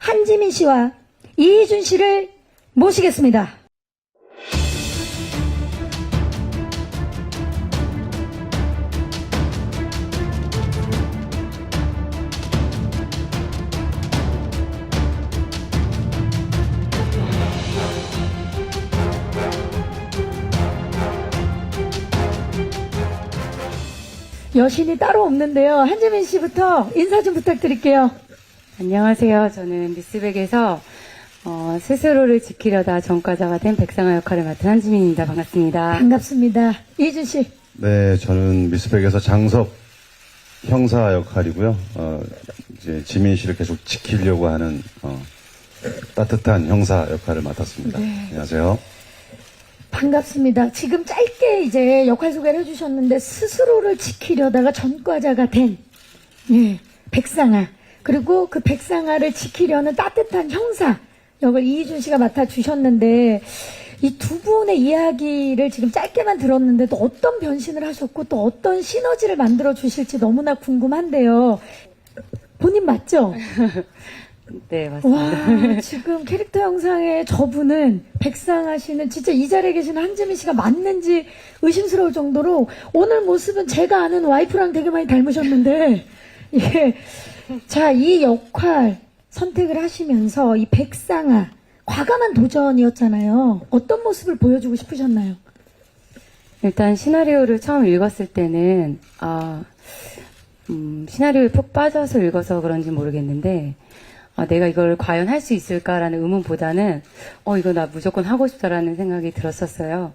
한지민 씨와 이희준 씨를 모시겠습니다. 여신이 따로 없는데요. 한지민 씨부터 인사 좀 부탁드릴게요. 안녕하세요. 저는 미스백에서 스스로를 지키려다 전과자가 된 백상아 역할을 맡은 한지민입니다. 반갑습니다. 반갑습니다. 이희준 씨. 네, 저는 미스백에서 장섭 형사 역할이고요. 이제 지민 씨를 계속 지키려고 하는 따뜻한 형사 역할을 맡았습니다. 네. 안녕하세요. 반갑습니다. 지금 짧게 이제 역할 소개를 해주셨는데 스스로를 지키려다가 전과자가 된 백상아, 그리고 그 백상아를 지키려는 따뜻한 형사 역을 이희준 씨가 맡아주셨는데, 이 두 분의 이야기를 지금 짧게만 들었는데 또 어떤 변신을 하셨고 또 어떤 시너지를 만들어 주실지 너무나 궁금한데요. 본인 맞죠? 네, 맞습니다. 와, 지금 캐릭터 영상의 저분은, 백상아 씨는 진짜 이 자리에 계시는 한지민 씨가 맞는지 의심스러울 정도로 오늘 모습은 제가 아는 와이프랑 되게 많이 닮으셨는데, 예. 자, 이 역할 선택을 하시면서 이 백상아, 과감한 도전이었잖아요. 어떤 모습을 보여주고 싶으셨나요? 일단 시나리오를 처음 읽었을 때는 시나리오에 푹 빠져서 읽어서 그런지 모르겠는데 내가 이걸 과연 할 수 있을까라는 의문보다는 이거 나 무조건 하고 싶다라는 생각이 들었었어요.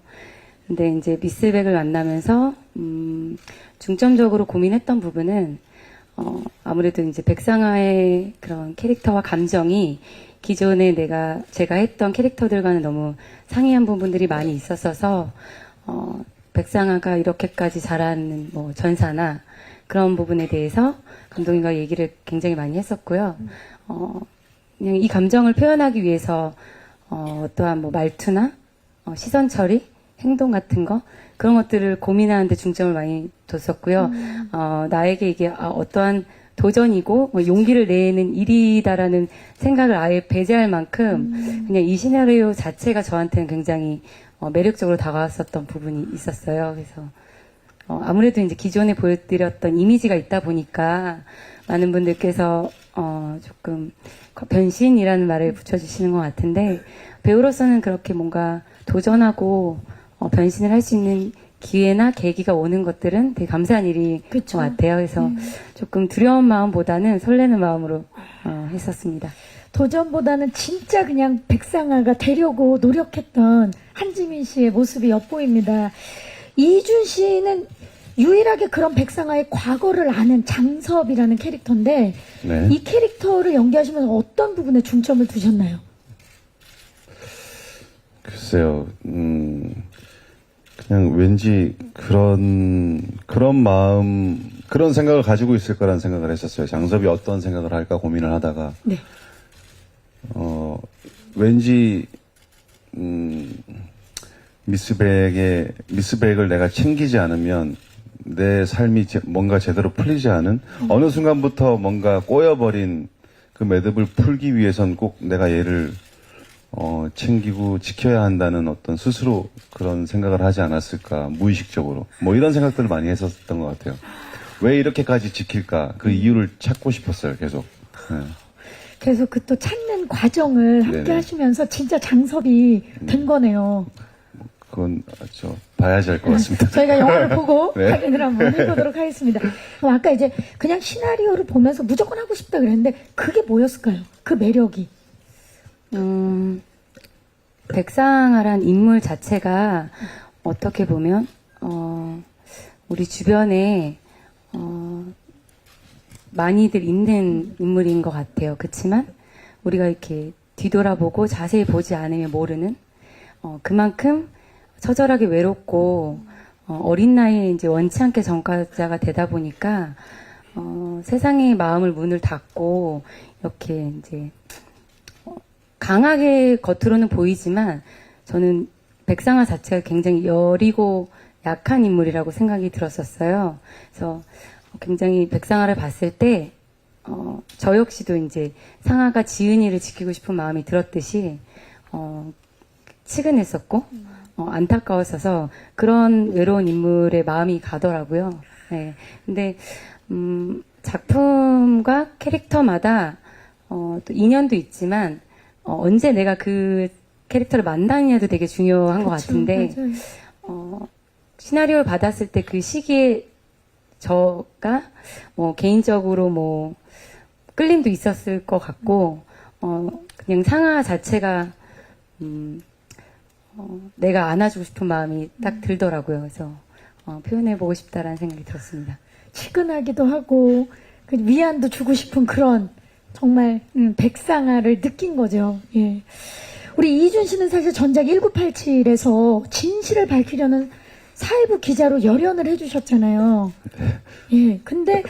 근데 이제 미스백을 만나면서 중점적으로 고민했던 부분은 아무래도 이제 백상아의 그런 캐릭터와 감정이 기존에 제가 했던 캐릭터들과는 너무 상이한 부분들이 많이 있었어서 백상아가 이렇게까지 잘하는 전사나 그런 부분에 대해서 감독님과 얘기를 굉장히 많이 했었고요. 그냥 이 감정을 표현하기 위해서 어떠한 말투나 시선 처리, 행동 같은 거 그런 것들을 고민하는데 중점을 많이 뒀었고요. 나에게 이게 어떠한 도전이고 용기를 내는 일이다라는 생각을 아예 배제할 만큼 그냥 이 시나리오 자체가 저한테는 굉장히 매력적으로 다가왔었던 부분이 있었어요. 그래서 아무래도 이제 기존에 보여드렸던 이미지가 있다 보니까 많은 분들께서 조금 변신이라는 말을 붙여주시는 것 같은데, 배우로서는 그렇게 뭔가 도전하고 변신을 할 수 있는 기회나 계기가 오는 것들은 되게 감사한 일인 것 같아요. 그래서 조금 두려운 마음보다는 설레는 마음으로 했었습니다. 도전보다는 진짜 그냥 백상아가 되려고 노력했던 한지민 씨의 모습이 엿보입니다. 이준 씨는 유일하게 그런 백상아의 과거를 아는 장섭이라는 캐릭터인데, 네. 이 캐릭터를 연기하시면서 어떤 부분에 중점을 두셨나요? 글쎄요, 그냥 왠지 그런 마음, 그런 생각을 가지고 있을 거라는 생각을 했었어요. 장섭이 어떤 생각을 할까 고민을 하다가, 네. 왠지, 미스백을 내가 챙기지 않으면 내 삶이 뭔가 제대로 풀리지 않은, 어느 순간부터 뭔가 꼬여버린 그 매듭을 풀기 위해선 꼭 내가 얘를 챙기고 지켜야 한다는 어떤 스스로 그런 생각을 하지 않았을까, 무의식적으로. 이런 생각들을 많이 했었던 것 같아요. 왜 이렇게까지 지킬까? 그 이유를 찾고 싶었어요, 계속. 네. 그래서 그 또 찾는 과정을 함께 네네. 하시면서 진짜 장섭이 된 거네요. 그건, 봐야지 알 것 같습니다. 저희가 영화를 보고 네. 확인을 한번 해보도록 하겠습니다. 그럼 아까 이제 그냥 시나리오를 보면서 무조건 하고 싶다 그랬는데, 그게 뭐였을까요? 그 매력이. 백상아란 인물 자체가 어떻게 보면 우리 주변에 많이들 있는 인물인 것 같아요. 그렇지만 우리가 이렇게 뒤돌아보고 자세히 보지 않으면 모르는, 그만큼 처절하게 외롭고 어린 나이에 이제 원치 않게 전과자가 되다 보니까 세상의 마음을 문을 닫고 이렇게 이제 강하게 겉으로는 보이지만 저는 백상아 자체가 굉장히 여리고 약한 인물이라고 생각이 들었었어요. 그래서 굉장히 백상아를 봤을 때 저 역시도 이제 상아가 지은이를 지키고 싶은 마음이 들었듯이, 치근했었고, 안타까웠어서 그런 외로운 인물의 마음이 가더라고요. 네. 근데, 작품과 캐릭터마다, 또 인연도 있지만, 언제 내가 그 캐릭터를 만나느냐도 되게 중요한 것 같은데, 맞아요. 시나리오를 받았을 때 그 시기에 저가 뭐 개인적으로 뭐 끌림도 있었을 것 같고, 그냥 상아 자체가, 내가 안아주고 싶은 마음이 딱 들더라고요. 그래서, 표현해보고 싶다라는 생각이 들었습니다. 치근하기도 하고 그 위안도 주고 싶은 그런 정말 백상아를 느낀 거죠. 예. 우리 이준 씨는 사실 전작 1987에서 진실을 밝히려는 사회부 기자로 열연을 해주셨잖아요. 예. 근데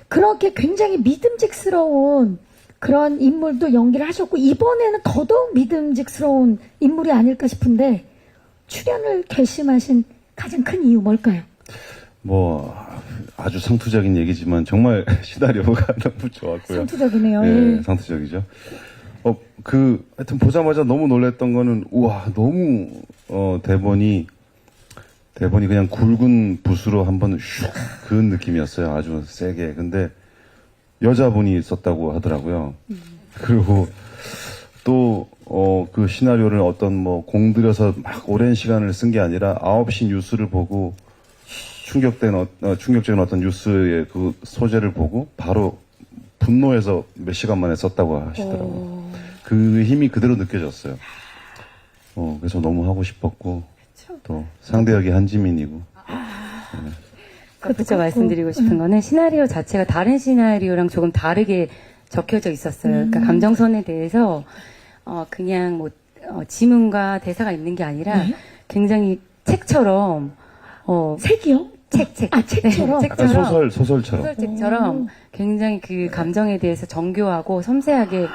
그렇게 굉장히 믿음직스러운 그런 인물도 연기를 하셨고 이번에는 더더욱 믿음직스러운 인물이 아닐까 싶은데 출연을 결심하신 가장 큰 이유 뭘까요? 뭐 아주 상투적인 얘기지만 정말 시나리오가 너무 좋았고요. 상투적이네요. 예, 예. 상투적이죠. 하여튼 보자마자 너무 놀랬던 거는, 우와, 너무, 대본이 그냥 굵은 붓으로 한번 슉 그은 느낌이었어요. 아주 세게. 근데 여자분이 썼다고 하더라고요. 그리고 또, 그 시나리오를 어떤 뭐 공들여서 막 오랜 시간을 쓴 게 아니라 9시 뉴스를 보고 충격적인 어떤 뉴스의 그 소재를 보고 바로 분노해서 몇 시간 만에 썼다고 하시더라고요. 그 힘이 그대로 느껴졌어요. 그래서 너무 하고 싶었고, 또 상대 역이 한지민이고. 그것도 말씀드리고 싶은 거는 시나리오 자체가 다른 시나리오랑 조금 다르게 적혀져 있었어요. 그러니까 감정선에 대해서, 그냥 뭐, 지문과 대사가 있는 게 아니라 굉장히 책처럼, 색이요? 책. 아, 책처럼? 네, 약간 소설처럼. 소설책처럼 굉장히 그 감정에 대해서 정교하고 섬세하게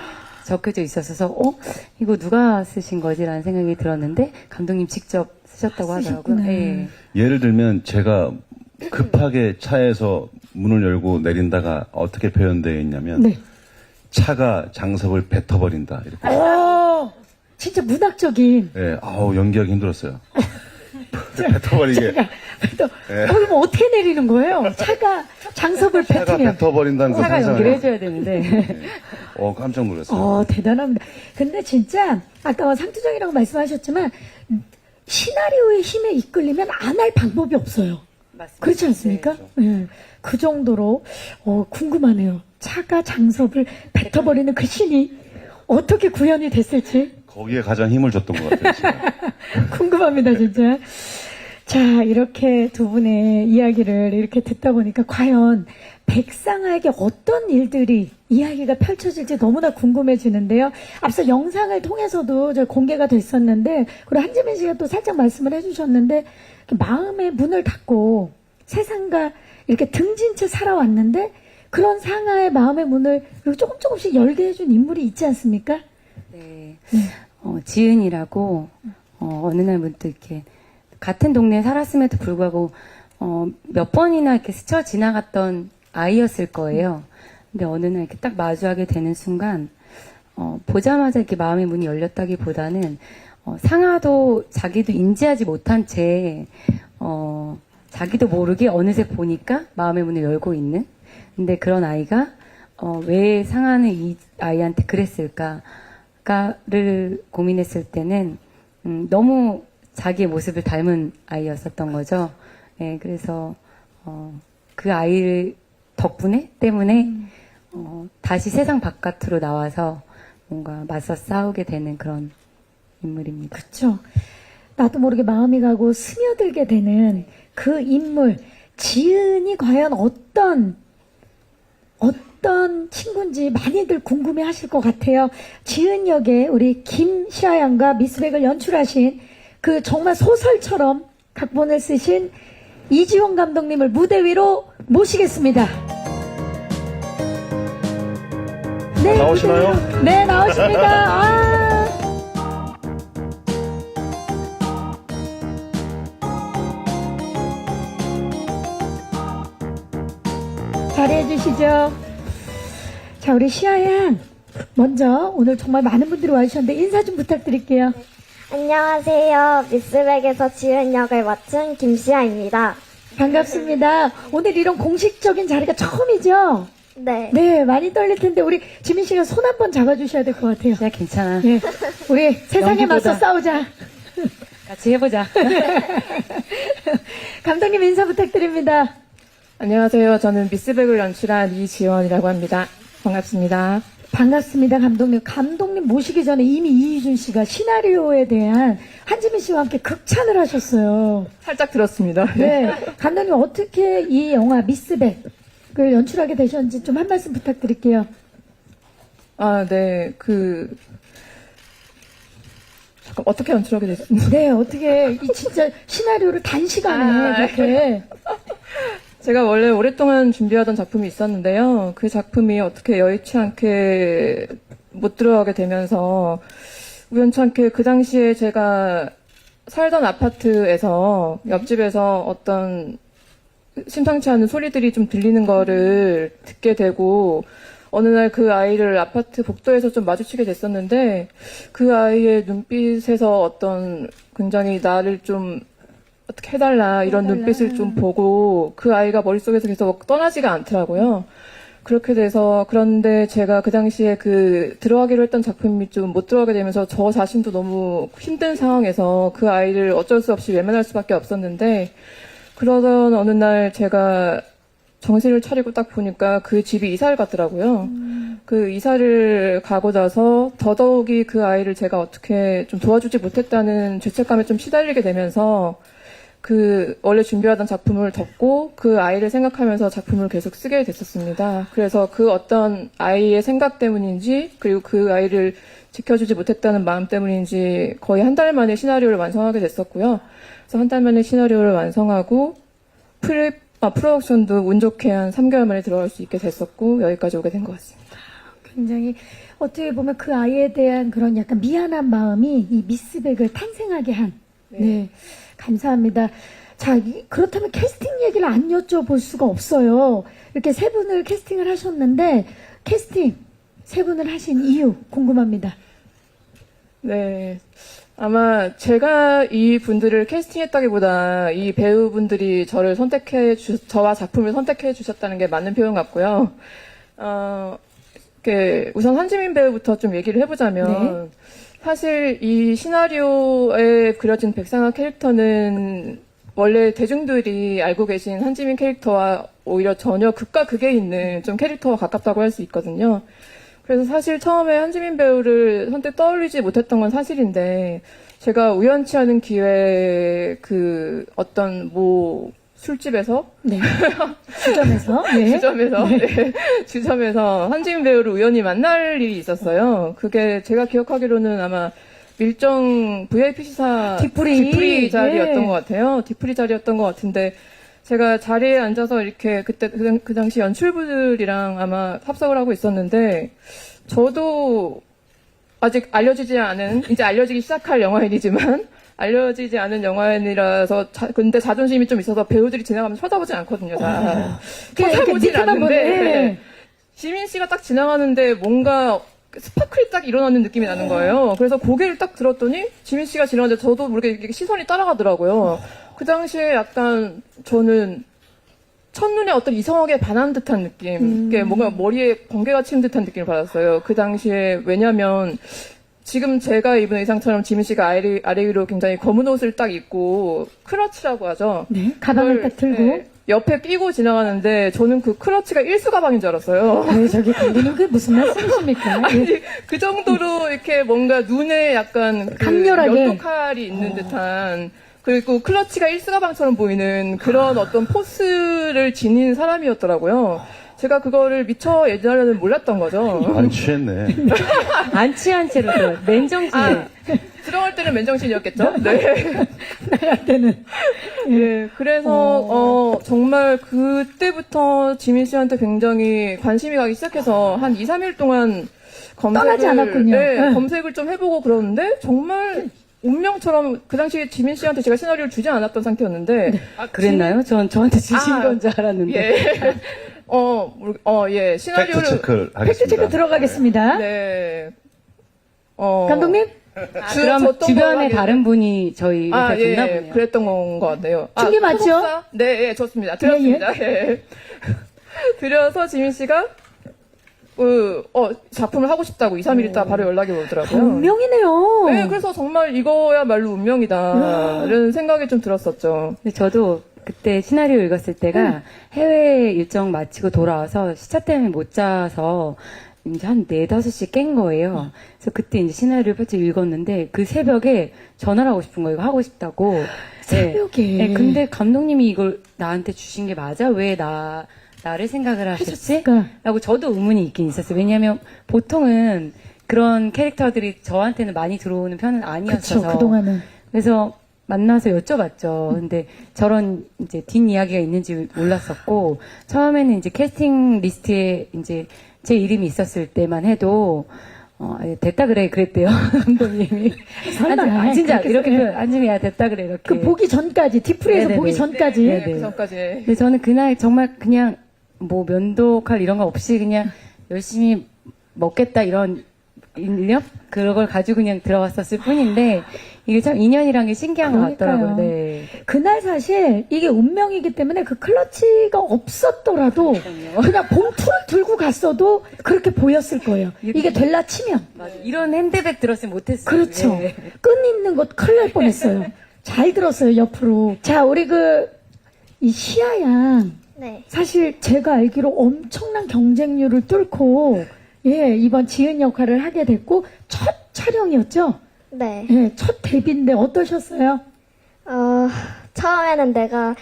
적혀져 있었어서, 이거 누가 쓰신 거지라는 생각이 들었는데, 감독님 직접 쓰셨다고 하더라고요. 쓰셨구나. 네. 예를 들면 제가 급하게 차에서 문을 열고 내린다가 어떻게 표현되어 있냐면, 네. 차가 장석을 뱉어버린다. 이렇게. 진짜 문학적인. 예, 연기하기 힘들었어요. 뱉어버리게. 또, 그럼 어떻게 내리는 거예요? 차가 장석을 차가 뱉으면. 뱉어버린다는 걸 차가 연기를 상상해요. 해줘야 되는데. 깜짝 놀랐어요. 대단합니다. 근데 진짜, 아까 상투적이라고 말씀하셨지만, 시나리오의 힘에 이끌리면 안 할 방법이 없어요. 맞습니다. 그렇지 않습니까? 예. 그 정도로, 궁금하네요. 차가 장석을 뱉어버리는 그 신이 어떻게 구현이 됐을지. 거기에 가장 힘을 줬던 것 같아요. 제가. 궁금합니다, 진짜. 자, 이렇게 두 분의 이야기를 이렇게 듣다 보니까 과연 백상아에게 어떤 일들이 이야기가 펼쳐질지 너무나 궁금해지는데요. 앞서 영상을 통해서도 저 공개가 됐었는데, 그리고 한지민 씨가 또 살짝 말씀을 해주셨는데, 마음의 문을 닫고 세상과 이렇게 등진 채 살아왔는데, 그런 상아의 마음의 문을 조금씩 열게 해준 인물이 있지 않습니까? 네. 지은이라고, 어느 날 문득 이렇게, 같은 동네에 살았음에도 불구하고, 몇 번이나 이렇게 스쳐 지나갔던 아이였을 거예요. 근데 어느 날 이렇게 딱 마주하게 되는 순간, 보자마자 이렇게 마음의 문이 열렸다기보다는, 상아도 자기도 인지하지 못한 채, 자기도 모르게 어느새 보니까 마음의 문을 열고 있는? 근데 그런 아이가, 왜 상아는 이 아이한테 그랬을까를 고민했을 때는, 너무 자기의 모습을 닮은 아이였었던 거죠. 예, 그래서, 그 아이 때문에, 다시 세상 바깥으로 나와서 뭔가 맞서 싸우게 되는 그런 인물입니다. 그렇죠. 나도 모르게 마음이 가고 스며들게 되는 그 인물, 지은이 과연 어떤 친구인지 많이들 궁금해 하실 것 같아요. 지은 역에 우리 김시아양과 미스백을 연출하신 그 정말 소설처럼 각본을 쓰신 이지원 감독님을 무대 위로 모시겠습니다. 네, 나오시나요? 무대 위로. 네, 나오십니다. 자리해 주시죠. 자, 우리 시아양. 먼저 오늘 정말 많은 분들이 와주셨는데 인사 좀 부탁드릴게요. 안녕하세요. 미스백에서 지은 역을 맡은 김시아입니다. 반갑습니다. 오늘 이런 공식적인 자리가 처음이죠? 네. 네, 많이 떨릴 텐데 우리 지민 씨가 손 한번 잡아주셔야 될 것 같아요. 야, 괜찮아. 네, 우리 세상에 맞서 연기보다. 싸우자. 같이 해보자. 감독님 인사 부탁드립니다. 안녕하세요. 저는 미스백을 연출한 이지원이라고 합니다. 반갑습니다. 반갑습니다, 감독님. 감독님 모시기 전에 이미 이희준 씨가 시나리오에 대한 한지민 씨와 함께 극찬을 하셨어요. 살짝 들었습니다. 네, 감독님 어떻게 이 영화 미스백을 연출하게 되셨는지 좀 한 말씀 부탁드릴게요. 아, 네. 잠깐, 어떻게 연출하게 됐습니까? 네, 어떻게 이 진짜 시나리오를 단시간에 그렇게 제가 원래 오랫동안 준비하던 작품이 있었는데요. 그 작품이 어떻게 여의치 않게 못 들어가게 되면서 우연찮게 그 당시에 제가 살던 아파트에서 옆집에서 어떤 심상치 않은 소리들이 좀 들리는 거를 듣게 되고 어느 날 그 아이를 아파트 복도에서 좀 마주치게 됐었는데 그 아이의 눈빛에서 어떤 굉장히 나를 좀 어떻게 해달라 이런 눈빛을 좀 보고 그 아이가 머릿속에서 계속 떠나지가 않더라고요. 그렇게 돼서 그런데 제가 그 당시에 들어가기로 했던 작품이 좀 못 들어가게 되면서 저 자신도 너무 힘든 상황에서 그 아이를 어쩔 수 없이 외면할 수밖에 없었는데 그러던 어느 날 제가 정신을 차리고 딱 보니까 그 집이 이사를 갔더라고요. 그 이사를 가고 나서 더더욱이 그 아이를 제가 어떻게 좀 도와주지 못했다는 죄책감에 좀 시달리게 되면서 원래 준비하던 작품을 덮고 그 아이를 생각하면서 작품을 계속 쓰게 됐었습니다. 그래서 그 어떤 아이의 생각 때문인지, 그리고 그 아이를 지켜주지 못했다는 마음 때문인지 거의 한 달 만에 시나리오를 완성하게 됐었고요. 그래서 한 달 만에 시나리오를 완성하고 프로덕션도 운 좋게 한 3개월 만에 들어갈 수 있게 됐었고, 여기까지 오게 된 것 같습니다. 굉장히 어떻게 보면 그 아이에 대한 그런 약간 미안한 마음이 이 미스백을 탄생하게 한. 네. 감사합니다. 자, 그렇다면 캐스팅 얘기를 안 여쭤볼 수가 없어요. 이렇게 세 분을 캐스팅을 하셨는데, 캐스팅 세 분을 하신 이유 궁금합니다. 네. 아마 제가 이 분들을 캐스팅했다기보다 이 배우분들이 저와 작품을 선택해 주셨다는 게 맞는 표현 같고요. 우선 한지민 배우부터 좀 얘기를 해보자면, 사실 이 시나리오에 그려진 백상아 캐릭터는 원래 대중들이 알고 계신 한지민 캐릭터와 오히려 전혀 극과 극에 있는 좀 캐릭터와 가깝다고 할 수 있거든요. 그래서 사실 처음에 한지민 배우를 선뜻 떠올리지 못했던 건 사실인데 제가 우연치 않은 기회에 어떤 술집에서 네. 주점에서. 네. 주점에서 한지민 배우를 우연히 만날 일이 있었어요. 그게 제가 기억하기로는 아마 밀정 VIP 시사 뒤풀이. 자리였던 네. 것 같아요. 뒤풀이 자리였던 것 같은데 제가 자리에 앉아서 이렇게 그때 그 당시 연출부들이랑 아마 합석을 하고 있었는데 저도 아직 이제 알려지기 시작할 영화인이지만 알려지지 않은 영화인이라서 근데 자존심이 좀 있어서 배우들이 지나가면서 쳐다보진 않거든요. 쳐다보진 않는데 지민 씨가 딱 지나가는데 뭔가 스파클이 딱 일어나는 느낌이 나는 거예요. 그래서 고개를 딱 들었더니 지민 씨가 지나가는데 저도 모르게 이렇게 시선이 따라가더라고요. 그 당시에 약간 저는 첫눈에 어떤 이성에게 반한 듯한 느낌, 이게 뭔가 머리에 번개가 치는 듯한 느낌을 받았어요. 그 당시에 왜냐면 지금 제가 입은 의상처럼 지민 씨가 아래 위로 굉장히 검은 옷을 딱 입고 크러치라고 하죠. 네. 가방을 딱 들고. 네, 옆에 끼고 지나가는데 저는 그 크러치가 일수 가방인 줄 알았어요. 네, 저기 감독님 그게 무슨 말씀이십니까? 아니, 그 정도로 이렇게 뭔가 눈에 약간 강렬하게. 연도칼이 있는 듯한 그리고 클러치가 일수 가방처럼 보이는 그런 어떤 포스를 지닌 사람이었더라고요. 제가 그거를 미처 예전에는 몰랐던 거죠. 안 취했네. 안 취한 채로 맨정신에. 들어갈 때는 맨정신이었겠죠? 네. 나갈 때는. 네, 그래서 정말 그때부터 지민 씨한테 굉장히 관심이 가기 시작해서 한 2, 3일 동안 떠나지 않았군요. 네. 검색을 좀 해보고 그러는데 정말 운명처럼 그 당시에 지민 씨한테 제가 시나리오를 주지 않았던 상태였는데 그랬나요? 저한테 주신 건 줄 알았는데. 예. 예, 시나리오를. 팩트 체크를 하겠습니다. 팩트 체크 들어가겠습니다. 네. 감독님? 그럼 줬던 주변에 걸로 다른 분이 저희 아, 옆에 줬나 예, 보네요. 그랬던 것 같네요. 충기 맞죠? 소속사? 네, 예, 좋습니다. 드렸습니다. 예. 드려서 지민 씨가 작품을 하고 싶다고 2, 3일 있다 바로 연락이 오더라고요. 운명이네요. 네, 그래서 정말 이거야말로 운명이다. 이런 생각이 좀 들었었죠. 근데 저도 그때 시나리오 읽었을 때가 해외 일정 마치고 돌아와서 시차 때문에 못 자서 이제 한 4, 5시 깬 거예요. 그래서 그때 이제 시나리오를 펼쳐 읽었는데 그 새벽에 전화를 하고 싶은 거예요. 이거 하고 싶다고. 새벽에. 네, 근데 감독님이 이걸 나한테 주신 게 맞아? 왜 나를 생각을 하셨지? 하셨을까? 라고 저도 의문이 있긴 있었어요. 왜냐하면 보통은 그런 캐릭터들이 저한테는 많이 들어오는 편은 아니었어서. 그쵸, 그동안은. 그래서 만나서 여쭤봤죠. 근데 저런 이제 뒷이야기가 있는지 몰랐었고, 처음에는 이제 캐스팅 리스트에 이제 제 이름이 있었을 때만 해도, 됐다 그래, 그랬대요. 감독님이. 설마, 진짜, 그렇게 이렇게 생각해. 안중이 야, 됐다 그래, 이렇게. 그 보기 전까지, 디프리에서 네네네. 보기 전까지. 네, 그 전까지. 근데 저는 그날 정말 그냥 뭐 면도칼 이런 거 없이 그냥 열심히 먹겠다 이런 일념? 그런 걸 가지고 그냥 들어갔었을 뿐인데, 이게 참 인연이란 게 신기한 것 그러니까요. 같더라고요. 네. 그날 사실 이게 운명이기 때문에 그 클러치가 없었더라도 그냥 봉투를 들고 갔어도 그렇게 보였을 거예요. 이게 될라 치면. 맞아. 이런 핸드백 들었으면 못했어요. 그렇죠. 네. 끈 있는 것 큰일 날 뻔했어요. 잘 들었어요, 옆으로. 자, 우리 이 시아양. 네. 사실 제가 알기로 엄청난 경쟁률을 뚫고, 예, 이번 지은 역할을 하게 됐고, 첫 촬영이었죠? 네. 예, 첫 데뷔인데 어떠셨어요? 처음에는 내가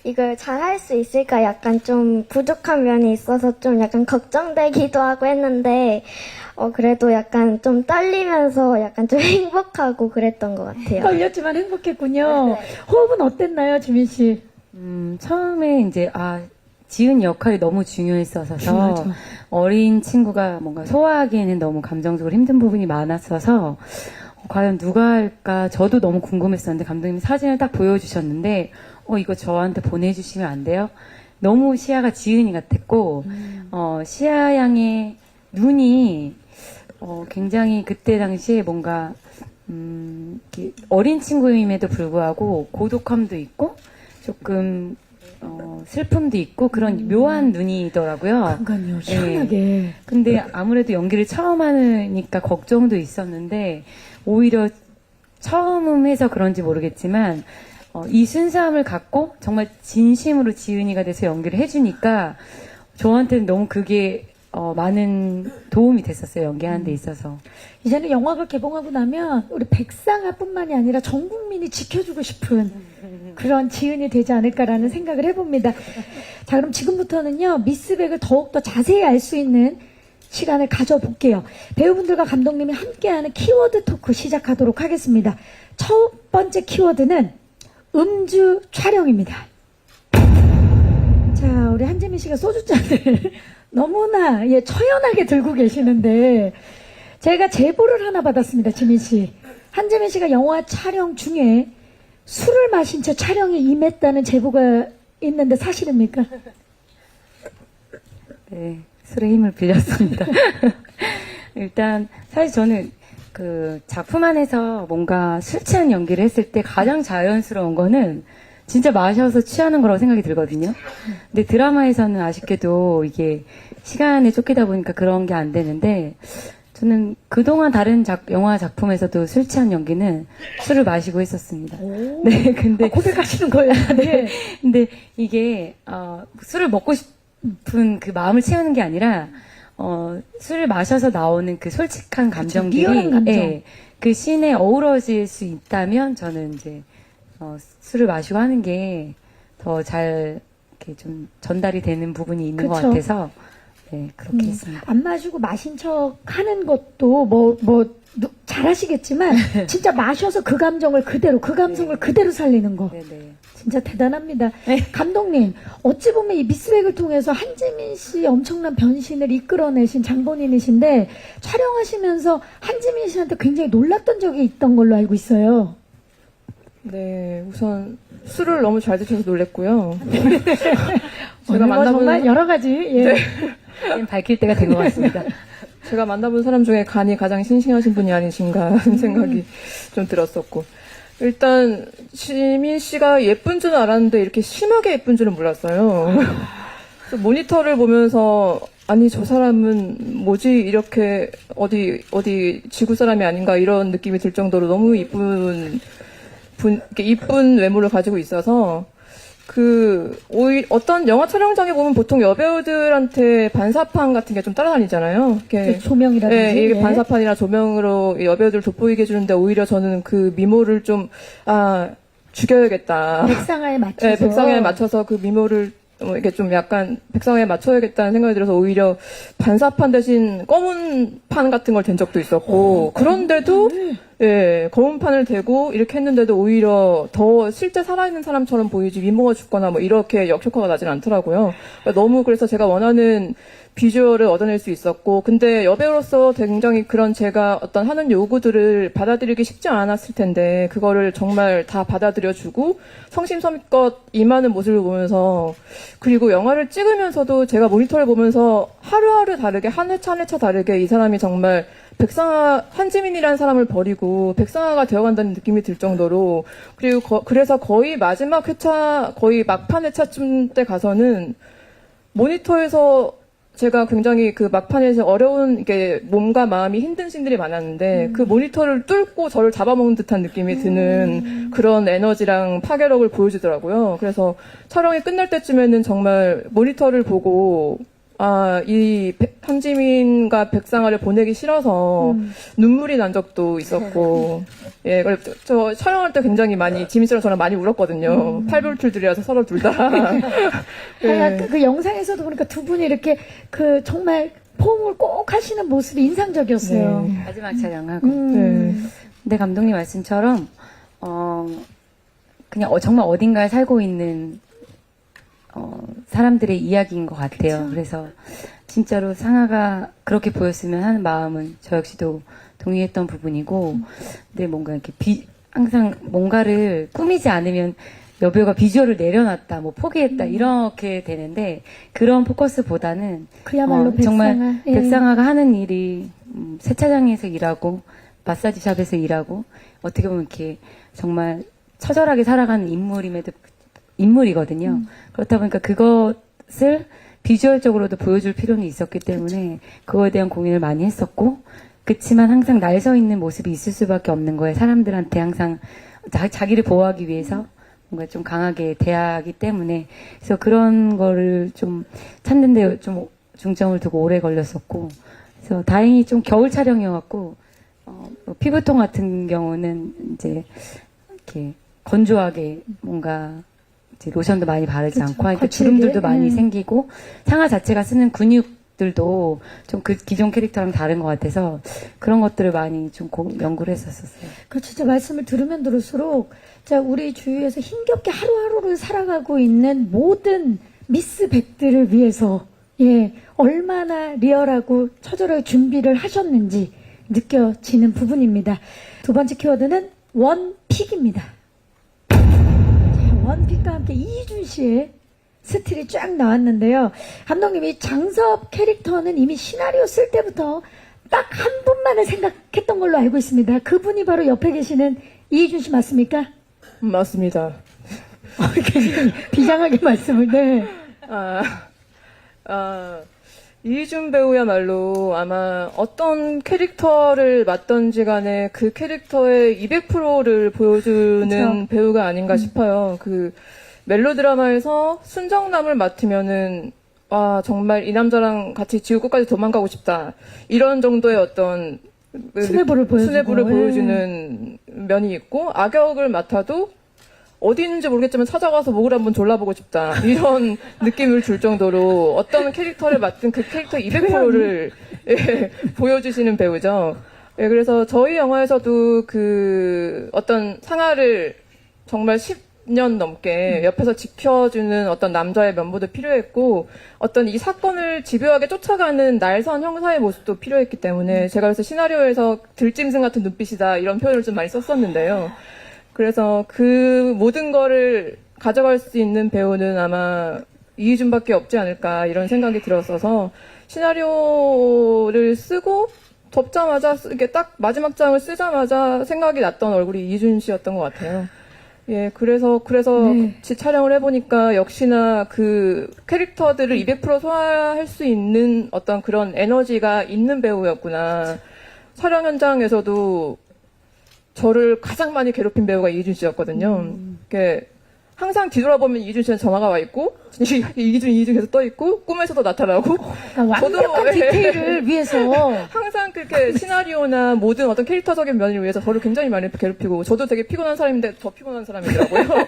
이걸 잘 할 수 있을까 약간 좀 부족한 면이 있어서 좀 약간 걱정되기도 하고 했는데, 그래도 약간 좀 떨리면서 약간 좀 행복하고 그랬던 것 같아요. 떨렸지만 행복했군요. 네. 호흡은 어땠나요, 지민 씨? 처음에 이제, 지은 역할이 너무 중요했어서 중요하죠. 어린 친구가 뭔가 소화하기에는 너무 감정적으로 힘든 부분이 많았어서 과연 누가 할까 저도 너무 궁금했었는데 감독님이 사진을 딱 보여주셨는데 이거 저한테 보내주시면 안 돼요? 너무 시아가 지은이 같았고 시아 양의 눈이 굉장히 그때 당시에 뭔가 이렇게 어린 친구임에도 불구하고 고독함도 있고 조금 슬픔도 있고 그런 묘한 눈이더라고요. 그러니까요, 시원하게. 근데 아무래도 연기를 처음 하니까 걱정도 있었는데 오히려 처음 해서 그런지 모르겠지만 이 순수함을 갖고 정말 진심으로 지은이가 돼서 연기를 해주니까 저한테는 너무 그게 많은 도움이 됐었어요. 연기하는 데 있어서. 이제는 영화가 개봉하고 나면 우리 백상아뿐만이 아니라 전 국민이 지켜주고 싶은 그런 지은이 되지 않을까라는 생각을 해봅니다. 자, 그럼 지금부터는요, 미스백을 더욱더 자세히 알 수 있는 시간을 가져볼게요. 배우분들과 감독님이 함께하는 키워드 토크 시작하도록 하겠습니다. 첫 번째 키워드는 음주 촬영입니다. 자, 우리 한재민 씨가 소주잔을 너무나 처연하게 들고 계시는데 제가 제보를 하나 받았습니다. 지민 씨. 한재민 씨가 영화 촬영 중에 술을 마신 채 촬영에 임했다는 제보가 있는데 사실입니까? 네, 술의 힘을 빌렸습니다. 일단 사실 저는 그 작품 안에서 뭔가 술 취한 연기를 했을 때 가장 자연스러운 거는 진짜 마셔서 취하는 거라고 생각이 들거든요. 근데 드라마에서는 아쉽게도 이게 시간에 쫓기다 보니까 그런 게 안 되는데 저는 그동안 다른 영화 작품에서도 술 취한 연기는 술을 마시고 했었습니다. 네, 근데 고백하시는 거예요. 네. 근데 이게 술을 먹고 싶은 그 마음을 채우는 게 아니라 술을 마셔서 나오는 그 솔직한 감정들이 리얼한 감정. 예, 그 씬에 어우러질 수 있다면 저는 이제 술을 마시고 하는 게 더 잘 이렇게 좀 전달이 되는 부분이 있는 것 그쵸. 같아서 네, 그렇게 했습니다. 안 마시고 마신 척 하는 것도 잘하시겠지만 진짜 마셔서 그 감정을 그대로 그 감성을 그대로 살리는 거 네네. 진짜 대단합니다. 감독님 어찌 보면 이 미스백을 통해서 한지민 씨 엄청난 변신을 이끌어내신 장본인이신데 촬영하시면서 한지민 씨한테 굉장히 놀랐던 적이 있던 걸로 알고 있어요. 네, 우선 술을 너무 잘 드셔서 놀랬고요. 제가 오늘 뭐 만나본 정말 여러 가지 예. 밝힐 때가 된 것 같습니다. 제가 만나본 사람 중에 간이 가장 싱싱하신 분이 아니신가 하는 생각이 좀 들었었고. 일단, 시민 씨가 예쁜 줄은 알았는데 이렇게 심하게 예쁜 줄은 몰랐어요. 그래서 모니터를 보면서, 아니, 저 사람은 뭐지? 이렇게 어디 지구 사람이 아닌가 이런 느낌이 들 정도로 너무 이렇게 이쁜 외모를 가지고 있어서, 어떤 영화 촬영장에 보면 보통 여배우들한테 반사판 같은 게 좀 따라다니잖아요. 이렇게 그 조명이라든지 네, 이게 예. 반사판이나 조명으로 여배우들 돋보이게 해주는데 오히려 저는 그 미모를 좀, 죽여야겠다. 백상화에 맞춰서 네, 백상에 맞춰서 그 미모를 이게 좀 약간 백상에 맞춰야겠다는 생각이 들어서 오히려 반사판 대신 검은 판 같은 걸 댄 적도 있었고 그런데도 예, 검은 판을 대고 이렇게 했는데도 오히려 더 실제 살아있는 사람처럼 보이지 미모가 죽거나 뭐 이렇게 역효과가 나진 않더라고요. 그러니까 너무 그래서 제가 원하는 비주얼을 얻어낼 수 있었고 근데 여배우로서 굉장히 그런 제가 어떤 하는 요구들을 받아들이기 쉽지 않았을 텐데 그거를 정말 다 받아들여주고 성심성의껏 임하는 모습을 보면서 그리고 영화를 찍으면서도 제가 모니터를 보면서 하루하루 다르게 한 회차 한 회차 다르게 이 사람이 정말 백상아 한지민이라는 사람을 버리고 백상아가 되어간다는 느낌이 들 정도로 그리고 그래서 거의 마지막 회차 거의 막판 회차쯤 때 가서는 모니터에서 제가 굉장히 그 막판에서 어려운 이게 몸과 마음이 힘든 씬들이 많았는데 그 모니터를 뚫고 저를 잡아먹는 듯한 느낌이 드는 그런 에너지랑 파괴력을 보여주더라고요. 그래서 촬영이 끝날 때쯤에는 정말 모니터를 보고 이 한지민과 백상아를 보내기 싫어서 눈물이 난 적도 있었고, 예, 그래서 저 촬영할 때 굉장히 많이, 지민 씨랑 저랑 많이 울었거든요. 팔불출들이라서 서로 둘 다. 하여간 그 영상에서도 보니까 두 분이 이렇게 그 정말 포옹을 꼭 하시는 모습이 인상적이었어요. 네. 마지막 촬영하고. 네. 근데 감독님 말씀처럼 그냥 정말 어딘가에 살고 있는 사람들의 이야기인 것 같아요. 그래서 진짜로 상아가 그렇게 보였으면 하는 마음은 저 역시도 동의했던 부분이고, 근데 뭔가 이렇게 항상 뭔가를 꾸미지 않으면 여배우가 비주얼을 내려놨다, 뭐 포기했다 이렇게 되는데 그런 포커스보다는 그야말로 정말 백상아, 예. 백상아가 하는 일이 세차장에서 일하고 마사지샵에서 일하고 어떻게 보면 이렇게 정말 처절하게 살아가는 인물이거든요. 그렇다 보니까 그것을 비주얼적으로도 보여줄 필요는 있었기 때문에 그거에 대한 고민을 많이 했었고, 그치만 항상 날 서 있는 모습이 있을 수밖에 없는 거예요. 사람들한테 항상 자기를 보호하기 위해서 뭔가 좀 강하게 대하기 때문에. 그래서 그런 거를 좀 찾는데 좀 중점을 두고 오래 걸렸었고, 그래서 다행히 좀 겨울 촬영이어갖고 피부톤 같은 경우는 이제 이렇게 건조하게 뭔가 이제 로션도 많이 바르지 않고 하니까 거칠게. 주름들도 많이 생기고 상아 자체가 쓰는 근육들도 좀 그 기존 캐릭터랑 다른 것 같아서 그런 것들을 많이 좀 연구를 했었어요. 그 진짜 말씀을 들으면 들을수록 자 우리 주위에서 힘겹게 하루하루를 살아가고 있는 모든 미스 백들을 위해서 예 얼마나 리얼하고 처절하게 준비를 하셨는지 느껴지는 부분입니다. 두 번째 키워드는 원픽입니다. 원픽과 함께 이희준 씨의 스틸이 쫙 나왔는데요. 감독님이 장섭 캐릭터는 이미 시나리오 쓸 때부터 딱 한 분만을 생각했던 걸로 알고 있습니다. 그분이 바로 옆에 계시는 이희준 씨 맞습니까? 맞습니다. 이렇게 지금 비장하게 말씀을, 네. 이희준 배우야말로 아마 어떤 캐릭터를 맡던지 간에 그 캐릭터의 200%를 보여주는 그쵸. 배우가 아닌가 싶어요. 그 멜로드라마에서 순정남을 맡으면은 정말 이 남자랑 같이 지구 끝까지 도망가고 싶다. 이런 정도의 어떤 수뇌부를 보여주고, 수뇌부를 예. 보여주는 면이 있고 악역을 맡아도 어디 있는지 모르겠지만 찾아가서 목을 한번 졸라보고 싶다. 이런 느낌을 줄 정도로 어떤 캐릭터를 맡은 그 캐릭터 200%를 보여주시는 배우죠. 예, 그래서 저희 영화에서도 그 어떤 상아를 정말 10년 넘게 옆에서 지켜주는 어떤 남자의 면모도 필요했고 어떤 이 사건을 집요하게 쫓아가는 날선 형사의 모습도 필요했기 때문에 제가 그래서 시나리오에서 들짐승 같은 눈빛이다 이런 표현을 좀 많이 썼었는데요. 그래서 그 모든 거를 가져갈 수 있는 배우는 아마 이희준밖에 없지 않을까 이런 생각이 들었어서 시나리오를 쓰고 접자마자 이게 딱 마지막 장을 쓰자마자 생각이 났던 얼굴이 이희준 씨였던 것 같아요. 예, 그래서 네. 같이 촬영을 해보니까 역시나 그 캐릭터들을 200% 소화할 수 있는 어떤 그런 에너지가 있는 배우였구나. 촬영 현장에서도 저를 가장 많이 괴롭힌 배우가 이희준 씨였거든요. 이렇게 항상 뒤돌아보면 이희준 씨는 전화가 와 있고, 이희준 계속 떠 있고, 꿈에서도 나타나고. 그러니까 완벽한 저도, 디테일을 위해서 항상 그렇게 시나리오나 모든 어떤 캐릭터적인 면을 위해서 저를 굉장히 많이 괴롭히고, 저도 되게 피곤한 사람인데 더 피곤한 사람이더라고요.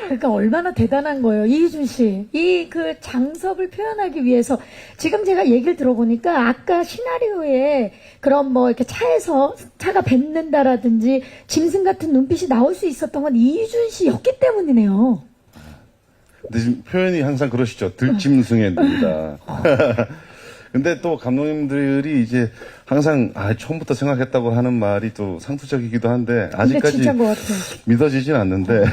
그러니까 얼마나 대단한 거예요, 이희준 씨. 이 그 장섭을 표현하기 위해서 지금 제가 얘기를 들어보니까 아까 시나리오에 그런 뭐 이렇게 차에서 차가 뱉는다라든지 짐승 같은 눈빛이 나올 수 있었던 건 이희준 씨였기 때문이네요. 근데 지금 표현이 항상 그러시죠. 들짐승의 눈이다. 근데 또 감독님들이 이제 항상 처음부터 생각했다고 하는 말이 또 상투적이기도 한데 근데 아직까지 진짜인 것 같아요. 믿어지진 않는데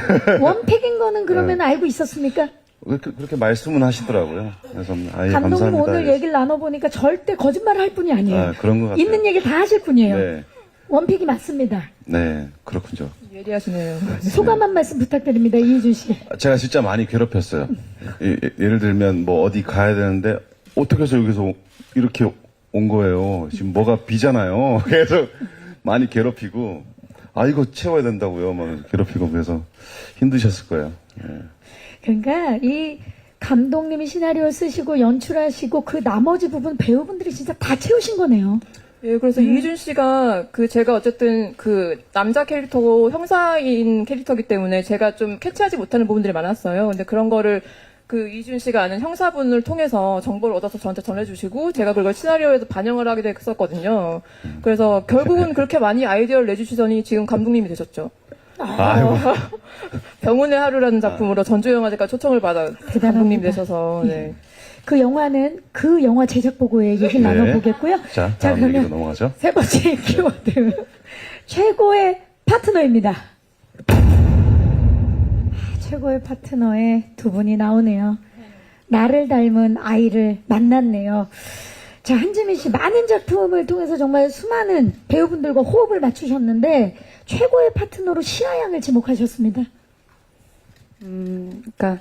원팩인 거는 그러면 알고 있었습니까? 그렇게 말씀은 하시더라고요. 그래서 아예 감독님 감사합니다. 오늘 얘기를 나눠보니까 절대 거짓말을 할 분이 아니에요. 아, 그런 것 같아요. 있는 얘기를 다 하실 분이에요. 네, 원픽이 맞습니다. 네, 그렇군요. 예리하시네요. 소감 한 말씀 부탁드립니다, 이희준 씨. 제가 진짜 많이 괴롭혔어요. 예를 들면 뭐 어디 가야 되는데 어떻게 해서 여기서 이렇게 온 거예요. 지금 뭐가 비잖아요. 그래서 많이 괴롭히고 이거 채워야 된다고요. 막 괴롭히고 그래서 힘드셨을 거예요. 예. 그러니까 이 감독님이 시나리오 쓰시고 연출하시고 그 나머지 부분 배우분들이 진짜 다 채우신 거네요. 예, 그래서 이희준 씨가 제가 어쨌든 그 남자 캐릭터고 형사인 캐릭터이기 때문에 제가 좀 캐치하지 못하는 부분들이 많았어요. 근데 그런 거를 이희준 씨가 아는 형사분을 통해서 정보를 얻어서 저한테 전해주시고 제가 그걸 시나리오에도 반영을 하게 됐었거든요. 그래서 결국은 그렇게 많이 아이디어를 내주시더니 지금 감독님이 되셨죠. 아이고. 병운의 하루라는 작품으로 전주영화제까지 초청을 받아 대단합니다. 감독님 되셔서 네. 그 영화는 그 영화 제작 보고에 얘기를 네. 나눠보겠고요. 자, 다음 얘기로 그러면 넘어가죠. 세 번째 키워드. 최고의 파트너입니다. 최고의 파트너에 두 분이 나오네요. 나를 닮은 아이를 만났네요. 자, 한지민 씨 많은 작품을 통해서 정말 수많은 배우분들과 호흡을 맞추셨는데 최고의 파트너로 시아양을 지목하셨습니다. 그러니까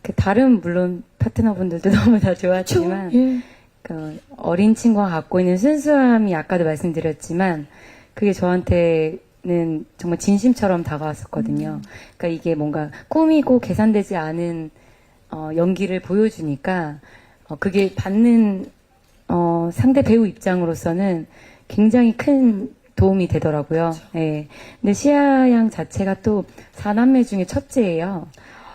그 다른 물론 파트너분들도 너무 다 좋았지만 예. 그 어린 친구가 갖고 있는 순수함이 아까도 말씀드렸지만 그게 저한테는 정말 진심처럼 다가왔었거든요. 그러니까 이게 뭔가 꾸미고 계산되지 않은 연기를 보여주니까 그게 받는 상대 배우 입장으로서는 굉장히 큰 도움이 되더라고요. 예. 근데 시아 양 자체가 또 4남매 중에 첫째예요.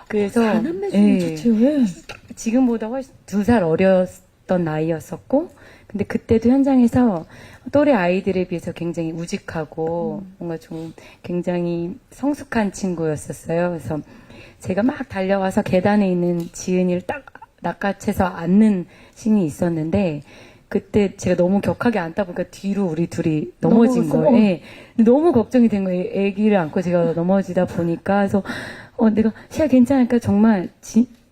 그래서 4남매 중에 예. 첫째요. 지금보다 훨씬 2살 어렸던 나이였었고, 근데 그때도 현장에서 또래 아이들에 비해서 굉장히 우직하고, 뭔가 좀 굉장히 성숙한 친구였었어요. 그래서 제가 막 달려가서 계단에 있는 지은이를 딱 낚아채서 앉는 씬이 있었는데, 그때 제가 너무 격하게 앉다 보니까 뒤로 우리 둘이 넘어진 넘어갔어요? 거예요. 예. 너무 걱정이 된 거예요. 아기를 안고 제가 넘어지다 보니까. 그래서 내가 시아 괜찮으니까 정말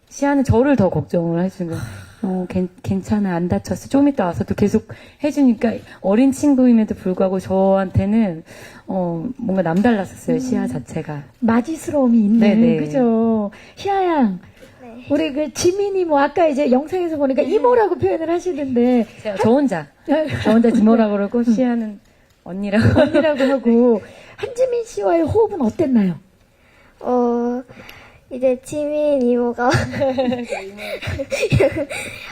시아는 저를 더 걱정을 해주는 거예요. 괜찮아, 안 다쳤어. 좀 이따 와서 또 계속 해주니까 어린 친구임에도 불구하고 저한테는 뭔가 남달랐었어요. 시아 자체가. 마지스러움이 있는 네네. 그죠. 시아양. 네. 우리 그 지민이 뭐 아까 이제 영상에서 보니까 이모라고 표현을 하시는데 저 혼자 이모라고 그러고 시아는 언니라고. 언니라고 하고 한지민 씨와의 호흡은 어땠나요? 이제 지민 이모가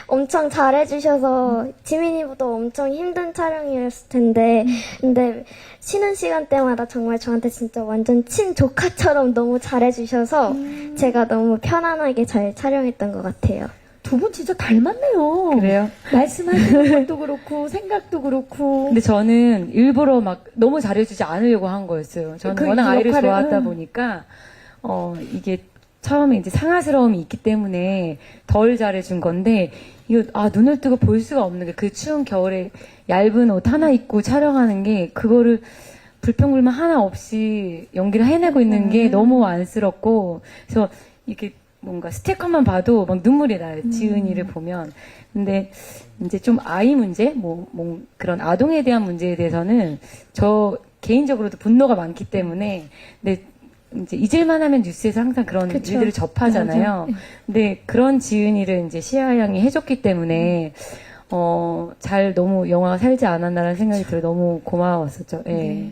엄청 잘해주셔서 지민 이모도 엄청 힘든 촬영이었을 텐데 근데 쉬는 시간 때마다 정말 저한테 진짜 완전 친조카처럼 너무 잘해주셔서 제가 너무 편안하게 잘 촬영했던 것 같아요. 두 분 진짜 닮았네요. 그래요? 말씀하시는 것도 그렇고 생각도 그렇고. 근데 저는 일부러 막 너무 잘해주지 않으려고 한 거였어요. 저는 그 워낙 아이를 역할을, 좋아하다 보니까 이게 처음에 이제 상하스러움이 있기 때문에 덜 잘해준 건데 이거 눈을 뜨고 볼 수가 없는 게 그 추운 겨울에 얇은 옷 하나 입고 촬영하는 게 그거를 불평불만 하나 없이 연기를 해내고 있는 게 너무 안쓰럽고 그래서 이렇게 뭔가 스티커만 봐도 막 눈물이 나요. 지은이를 보면. 근데 이제 좀 아이 문제, 그런 아동에 대한 문제에 대해서는 저 개인적으로도 분노가 많기 때문에, 근데 이제 잊을만 하면 뉴스에서 항상 그런 그쵸. 일들을 접하잖아요. 맞아. 근데 그런 지은이를 이제 시아 양이 해줬기 때문에, 잘 너무 영화가 살지 않았나라는 생각이 들어 너무 고마웠었죠. 예. 네.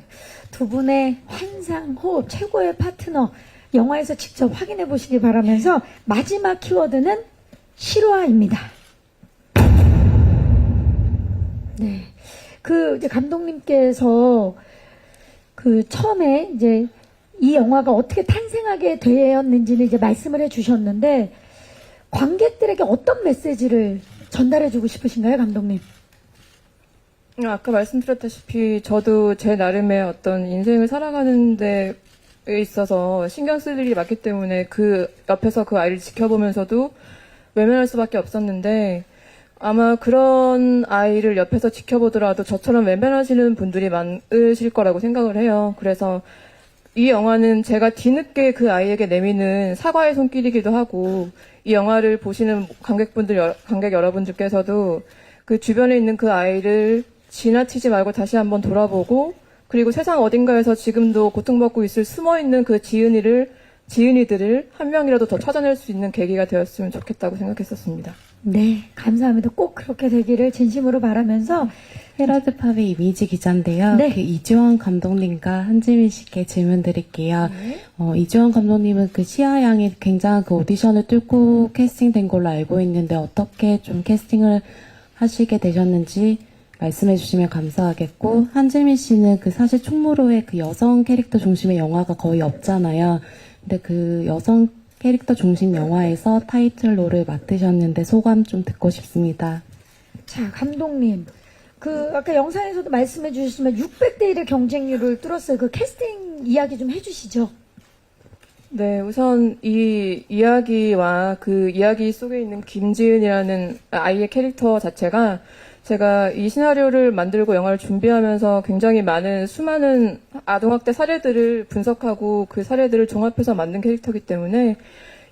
두 분의 환상, 호흡, 최고의 파트너 영화에서 직접 확인해 보시기 바라면서 마지막 키워드는 실화입니다. 네. 이제 감독님께서 처음에 이제 이 영화가 어떻게 탄생하게 되었는지는 이제 말씀을 해 주셨는데 관객들에게 어떤 메시지를 전달해 주고 싶으신가요, 감독님? 아까 말씀드렸다시피 저도 제 나름의 어떤 인생을 살아가는 데 있어서 신경 쓸 일이 많기 때문에 그 옆에서 그 아이를 지켜보면서도 외면할 수밖에 없었는데 아마 그런 아이를 옆에서 지켜보더라도 저처럼 외면하시는 분들이 많으실 거라고 생각을 해요. 그래서 이 영화는 제가 뒤늦게 그 아이에게 내미는 사과의 손길이기도 하고 이 영화를 보시는 관객 여러분들께서도 그 주변에 있는 그 아이를 지나치지 말고 다시 한번 돌아보고 그리고 세상 어딘가에서 지금도 고통받고 있을 숨어있는 그 지은이들을 한 명이라도 더 찾아낼 수 있는 계기가 되었으면 좋겠다고 생각했었습니다. 네, 감사합니다. 꼭 그렇게 되기를 진심으로 바라면서 헤럴드 팝의 이미지 기자인데요. 네. 이주원 감독님과 한지민 씨께 질문 드릴게요. 이주원 감독님은 시아 양이 굉장한 오디션을 뚫고 캐스팅된 걸로 알고 있는데 어떻게 좀 캐스팅을 하시게 되셨는지 말씀해 주시면 감사하겠고, 한지민 씨는 사실 충무로의 여성 캐릭터 중심의 영화가 거의 없잖아요. 근데 여성 캐릭터 중심 영화에서 타이틀로를 맡으셨는데 소감 좀 듣고 싶습니다. 자, 감독님. 아까 영상에서도 말씀해 주셨지만 600대 1의 경쟁률을 뚫었어요. 캐스팅 이야기 좀 해주시죠. 네, 우선 이 이야기와 그 이야기 속에 있는 김지은이라는 아이의 캐릭터 자체가 제가 이 시나리오를 만들고 영화를 준비하면서 굉장히 수많은 아동학대 사례들을 분석하고 그 사례들을 종합해서 만든 캐릭터이기 때문에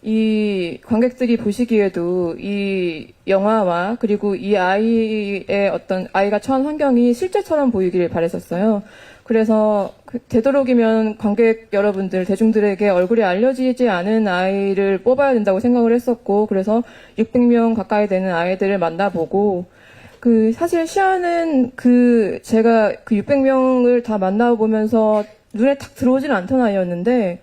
이 관객들이 보시기에도 이 영화와 그리고 이 아이의 아이가 처한 환경이 실제처럼 보이기를 바랬었어요. 그래서 되도록이면 관객 여러분들, 대중들에게 얼굴이 알려지지 않은 아이를 뽑아야 된다고 생각을 했었고, 그래서 600명 가까이 되는 아이들을 만나보고, 사실 시아는 제가 600명을 다 만나보면서 눈에 탁 들어오지는 않던 아이였는데,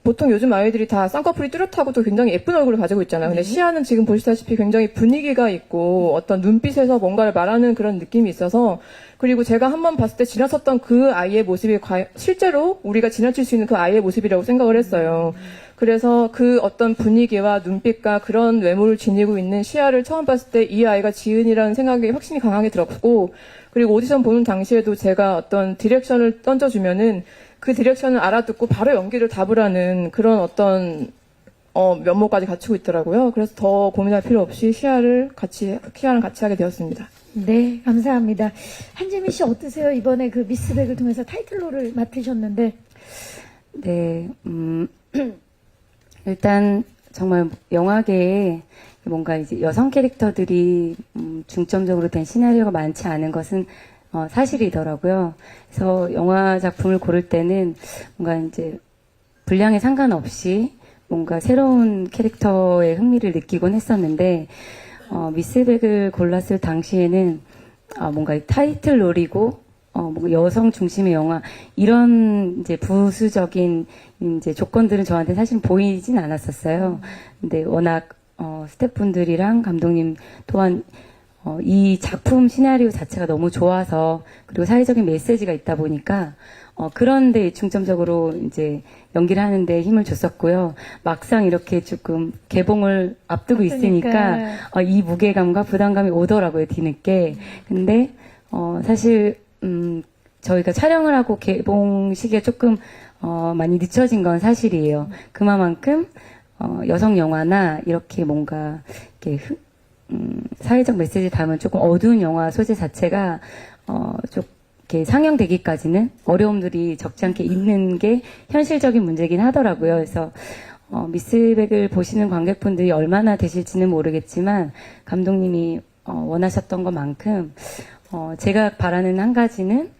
보통 요즘 아이들이 다 쌍꺼풀이 뚜렷하고도 굉장히 예쁜 얼굴을 가지고 있잖아요. 근데 시아는 지금 보시다시피 굉장히 분위기가 있고 어떤 눈빛에서 뭔가를 말하는 그런 느낌이 있어서, 그리고 제가 한번 봤을 때 지나쳤던 그 아이의 모습이 실제로 우리가 지나칠 수 있는 그 아이의 모습이라고 생각을 했어요. 그래서 어떤 분위기와 눈빛과 그런 외모를 지니고 있는 시아를 처음 봤을 때 이 아이가 지은이라는 생각이 확신이 강하게 들었고, 그리고 오디션 보는 당시에도 제가 어떤 디렉션을 던져주면은 그 디렉션을 알아듣고 바로 연기를 답을 하는 그런 면모까지 갖추고 있더라고요. 그래서 더 고민할 필요 없이 시아랑 같이 하게 되었습니다. 네, 감사합니다. 한지민 씨 어떠세요? 이번에 미스백을 통해서 타이틀로를 맡으셨는데. 네, 일단 정말 영화계에 뭔가 이제 여성 캐릭터들이 중점적으로 된 시나리오가 많지 않은 것은 사실이더라고요. 그래서 영화 작품을 고를 때는 뭔가 이제 분량에 상관없이 뭔가 새로운 캐릭터에 흥미를 느끼곤 했었는데, 미스백을 골랐을 당시에는 뭔가 타이틀롤이고 뭔가 여성 중심의 영화 이런 이제 부수적인 이제 조건들은 저한테 사실 보이진 않았었어요. 근데 워낙 스태프분들이랑 감독님 또한 이 작품 시나리오 자체가 너무 좋아서, 그리고 사회적인 메시지가 있다 보니까 그런데 중점적으로 이제 연기를 하는데 힘을 줬었고요. 막상 이렇게 조금 개봉을 앞두고 있으니까 이 무게감과 부담감이 오더라고요, 뒤늦게. 근데 사실 저희가 촬영을 하고 개봉 시기에 조금 많이 늦춰진 건 사실이에요. 그만큼 여성 영화나 이렇게 뭔가 이렇게 사회적 메시지 담은 조금 어두운 영화 소재 자체가 좀 이렇게 상영되기까지는 어려움들이 적지 않게 있는 게 현실적인 문제긴 하더라고요. 그래서 미스백을 보시는 관객분들이 얼마나 되실지는 모르겠지만 감독님이 원하셨던 것만큼 제가 바라는 한 가지는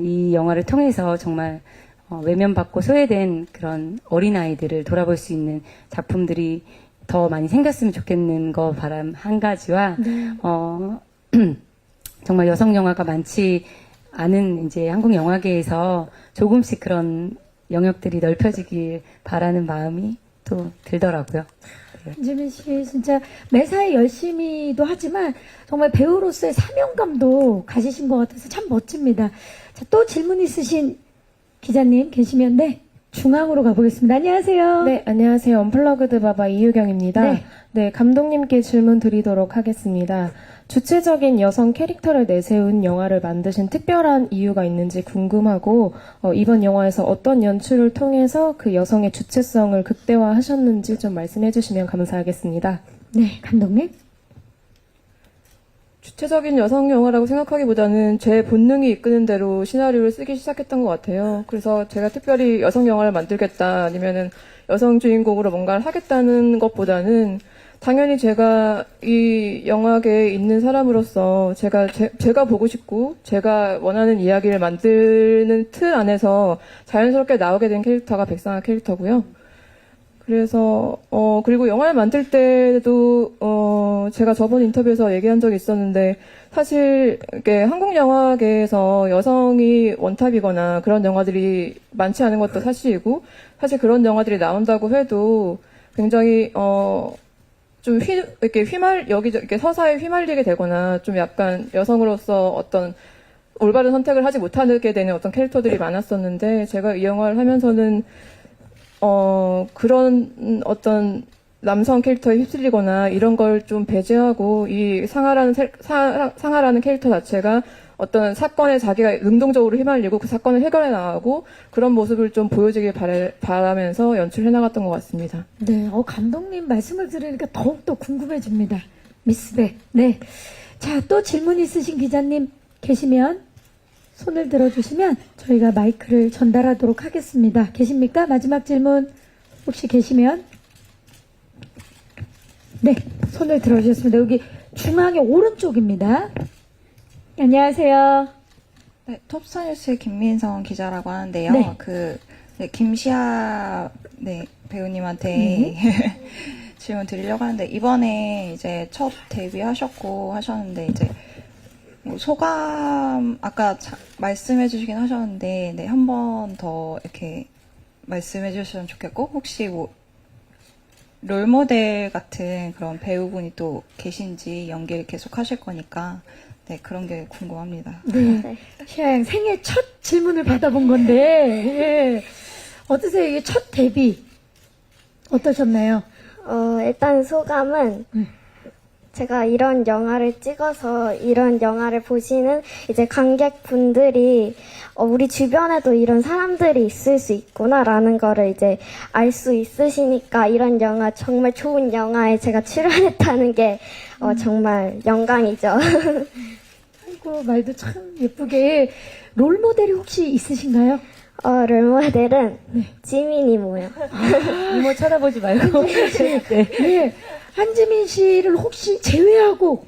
이 영화를 통해서 정말 외면받고 소외된 그런 어린아이들을 돌아볼 수 있는 작품들이 더 많이 생겼으면 좋겠는 거 바람 한 가지와 정말 여성 영화가 많지 않은 이제 한국 영화계에서 조금씩 그런 영역들이 넓혀지길 바라는 마음이 또 들더라고요. 한지민 씨 진짜 매사에 열심히도 하지만 정말 배우로서의 사명감도 가지신 것 같아서 참 멋집니다. 자, 또 질문 있으신 기자님 계시면 중앙으로 가보겠습니다. 안녕하세요. 네, 안녕하세요. 언플러그드 바바 이유경입니다. 네, 감독님께 질문 드리도록 하겠습니다. 주체적인 여성 캐릭터를 내세운 영화를 만드신 특별한 이유가 있는지 궁금하고, 이번 영화에서 어떤 연출을 통해서 그 여성의 주체성을 극대화하셨는지 좀 말씀해 주시면 감사하겠습니다. 네, 감독님. 주체적인 여성 영화라고 생각하기보다는 제 본능이 이끄는 대로 시나리오를 쓰기 시작했던 것 같아요. 그래서 제가 특별히 여성 영화를 만들겠다 아니면은 여성 주인공으로 뭔가를 하겠다는 것보다는 당연히 제가 이 영화계에 있는 사람으로서 제가 보고 싶고 제가 원하는 이야기를 만드는 틀 안에서 자연스럽게 나오게 된 캐릭터가 백상아 캐릭터고요. 그래서 그리고 영화를 만들 때도 제가 저번 인터뷰에서 얘기한 적이 있었는데 사실 이게 한국 영화계에서 여성이 원탑이거나 그런 영화들이 많지 않은 것도 사실이고 사실 그런 영화들이 나온다고 해도 굉장히 좀 이렇게 서사에 휘말리게 되거나 좀 약간 여성으로서 어떤 올바른 선택을 하지 못하게 되는 어떤 캐릭터들이 많았었는데 제가 이 영화를 하면서는 그런 어떤 남성 캐릭터에 휩쓸리거나 이런 걸 좀 배제하고 이 상하라는 캐릭터 자체가 어떤 사건에 자기가 능동적으로 휘말리고 그 사건을 해결해 나가고 그런 모습을 좀 보여주길 바라면서 연출해 나갔던 것 같습니다. 네, 감독님 말씀을 들으니까 더욱더 궁금해집니다. 미스백. 네. 자, 또 질문 있으신 기자님 계시면 손을 들어주시면 저희가 마이크를 전달하도록 하겠습니다. 계십니까? 마지막 질문 혹시 계시면? 네, 손을 들어주셨습니다. 여기 중앙의 오른쪽입니다. 안녕하세요. 네, 톱스타뉴스 김민성 기자라고 하는데요. 네. 김시아 배우님한테 질문 드리려고 하는데 이번에 이제 첫 데뷔하셨고 하셨는데 이제 뭐 소감 아까 말씀해 주시긴 하셨는데 한 번 더 이렇게 말씀해 주셨으면 좋겠고 혹시 뭐 롤모델 같은 그런 배우분이 또 계신지 연기를 계속 하실 거니까 그런 게 궁금합니다. 네. 시아양 생애 첫 질문을 받아본 건데, 예. 어떠세요? 이게 첫 데뷔. 어떠셨나요? 일단 소감은 제가 이런 영화를 찍어서 이런 영화를 보시는 이제 관객분들이 우리 주변에도 이런 사람들이 있을 수 있구나라는 거를 이제 알 수 있으시니까 이런 영화 정말 좋은 영화에 제가 출연했다는 게 정말 영광이죠. 아이고, 말도 참 예쁘게. 롤모델이 혹시 있으신가요? 롤모델은 지민이모요. 이모 쳐다보지 말고. 네. 한지민 씨를 혹시 제외하고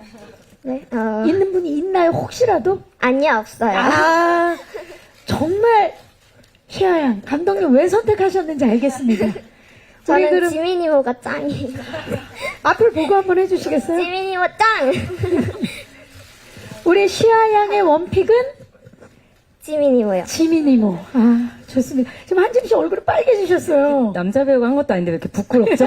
네, 있는 분이 있나요? 혹시라도? 아니요, 없어요. 아, 정말 시아양 감독님 왜 선택하셨는지 알겠습니다. 우리 저는 그럼 지민이모가 짱이에요. 앞을 보고 한번 해주시겠어요? 지민이모 짱! 우리 시아양의 원픽은 지민이모요. 지민이모. 아, 좋습니다. 지금 한지민 씨 얼굴이 빨개지셨어요. 남자 배우가 한 것도 아닌데 왜 이렇게 부끄럽죠?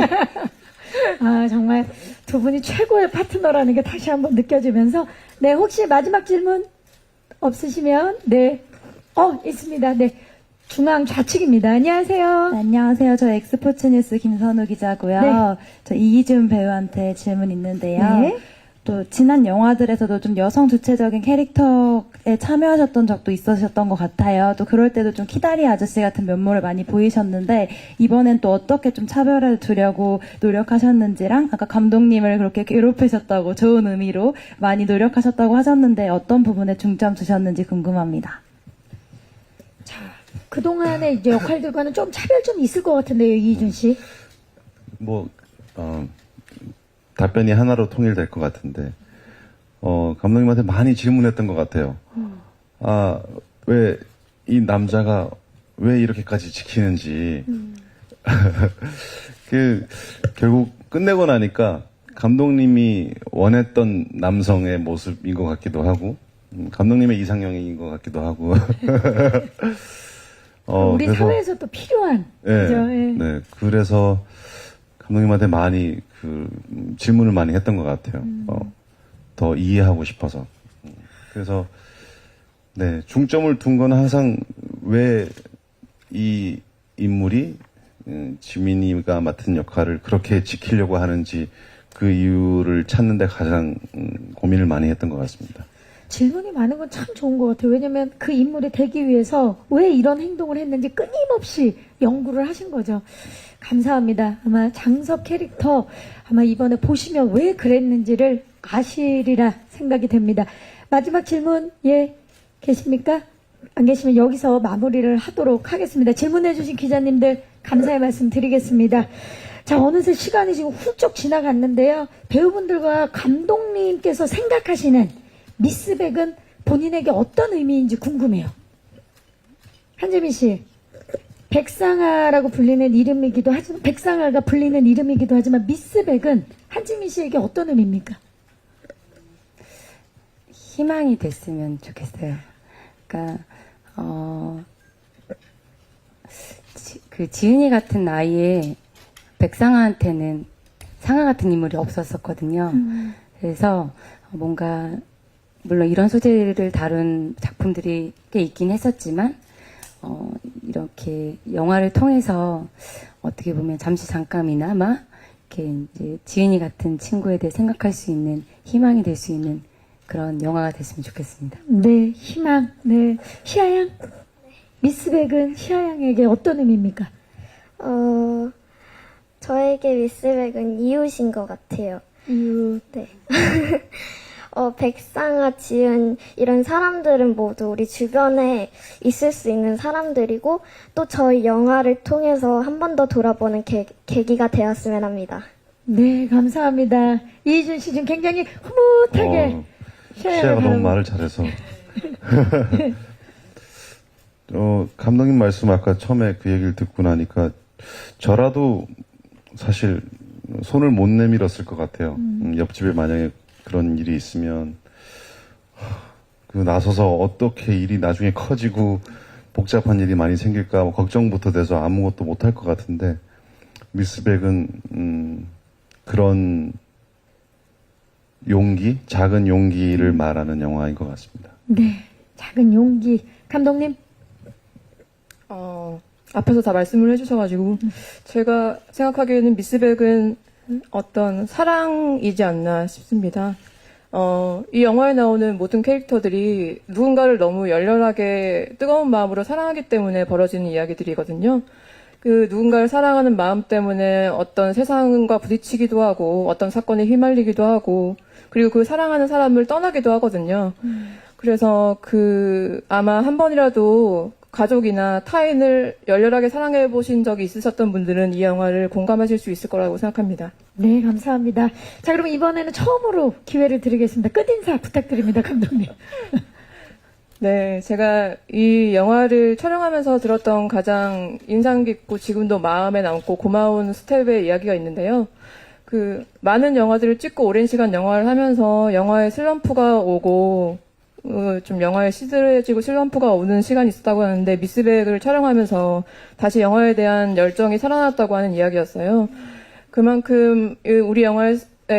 아, 정말 두 분이 최고의 파트너라는 게 다시 한번 느껴지면서, 네, 혹시 마지막 질문 없으시면, 네, 있습니다. 네, 중앙 좌측입니다. 안녕하세요. 네, 안녕하세요. 저 엑스포츠 뉴스 김선우 기자고요. 네. 저 이기준 배우한테 질문 있는데요. 네. 또 지난 영화들에서도 좀 여성 주체적인 캐릭터에 참여하셨던 적도 있으셨던 것 같아요. 또 그럴 때도 좀 키다리 아저씨 같은 면모를 많이 보이셨는데 이번엔 또 어떻게 좀 차별을 두려고 노력하셨는지랑 아까 감독님을 그렇게 괴롭히셨다고 좋은 의미로 많이 노력하셨다고 하셨는데 어떤 부분에 중점 두셨는지 궁금합니다. 그동안의 이제 역할들과는 좀 차별 좀 있을 것 같은데요, 이희준 씨. 뭐, 답변이 하나로 통일될 것 같은데, 감독님한테 많이 질문했던 것 같아요. 왜 이 남자가 왜 이렇게까지 지키는지. 결국 끝내고 나니까 감독님이 원했던 남성의 모습인 것 같기도 하고, 감독님의 이상형인 것 같기도 하고. 우리 그래서, 사회에서 또 필요한. 네, 그죠? 예. 네. 그래서 감독님한테 많이 질문을 많이 했던 것 같아요. 더 이해하고 싶어서. 그래서 네, 중점을 둔 건 항상 왜 이 인물이 지민이가 맡은 역할을 그렇게 지키려고 하는지 그 이유를 찾는데 가장 고민을 많이 했던 것 같습니다. 질문이 많은 건 참 좋은 것 같아요. 왜냐면 그 인물이 되기 위해서 왜 이런 행동을 했는지 끊임없이 연구를 하신 거죠. 감사합니다. 아마 장석 캐릭터 아마 이번에 보시면 왜 그랬는지를 아시리라 생각이 됩니다. 마지막 질문 계십니까? 안 계시면 여기서 마무리를 하도록 하겠습니다. 질문해주신 기자님들 감사의 말씀 드리겠습니다. 자, 어느새 시간이 지금 훌쩍 지나갔는데요. 배우분들과 감독님께서 생각하시는 미스백은 본인에게 어떤 의미인지 궁금해요. 한재민 씨, 백상아라고 불리는 이름이기도 하지만, 백상아가 불리는 이름이기도 하지만 미스백은 한재민 씨에게 어떤 의미입니까? 희망이 됐으면 좋겠어요. 그러니까 지은이 같은 아이의 백상아한테는 상아 같은 인물이 없었었거든요. 그래서 뭔가 물론 이런 소재를 다룬 작품들이 꽤 있긴 했었지만 이렇게 영화를 통해서 어떻게 보면 잠깐이나마 이렇게 이제 지은이 같은 친구에 대해 생각할 수 있는 희망이 될 수 있는 그런 영화가 됐으면 좋겠습니다. 네, 희망. 네, 시아양. 미스백은 시아양에게 어떤 의미입니까? 저에게 미스백은 이웃인 것 같아요. 이웃. 네. 백상아, 지은 이런 사람들은 모두 우리 주변에 있을 수 있는 사람들이고 또 저희 영화를 통해서 한 번 더 돌아보는 계기가 되었으면 합니다. 네, 감사합니다. 이희준 씨 지금 굉장히 흐뭇하게 시아가 너무 말을 잘해서. 감독님 말씀 아까 처음에 그 얘기를 듣고 나니까 저라도 사실 손을 못 내밀었을 것 같아요. 옆집에 만약에 그런 일이 있으면 나서서 어떻게 일이 나중에 커지고 복잡한 일이 많이 생길까 뭐 걱정부터 돼서 아무것도 못할 것 같은데 미스백은 그런 용기, 작은 용기를 말하는 영화인 것 같습니다. 네, 작은 용기. 감독님. 앞에서 다 말씀을 해주셔가지고 제가 생각하기에는 미스백은 어떤 사랑이지 않나 싶습니다. 이 영화에 나오는 모든 캐릭터들이 누군가를 너무 열렬하게 뜨거운 마음으로 사랑하기 때문에 벌어지는 이야기들이거든요. 그 누군가를 사랑하는 마음 때문에 어떤 세상과 부딪히기도 하고 어떤 사건에 휘말리기도 하고 그리고 그 사랑하는 사람을 떠나기도 하거든요. 그래서 아마 한 번이라도 가족이나 타인을 열렬하게 사랑해 보신 적이 있으셨던 분들은 이 영화를 공감하실 수 있을 거라고 생각합니다. 네, 감사합니다. 자, 그럼 이번에는 처음으로 기회를 드리겠습니다. 끝인사 부탁드립니다, 감독님. 네, 제가 이 영화를 촬영하면서 들었던 가장 인상 깊고 지금도 마음에 남고 고마운 스텝의 이야기가 있는데요. 많은 영화들을 찍고 오랜 시간 영화를 하면서 영화에 슬럼프가 오고 좀 영화에 시들해지고 슬럼프가 오는 시간이 있었다고 하는데 미스백을 촬영하면서 다시 영화에 대한 열정이 살아났다고 하는 이야기였어요. 그만큼 우리 영화에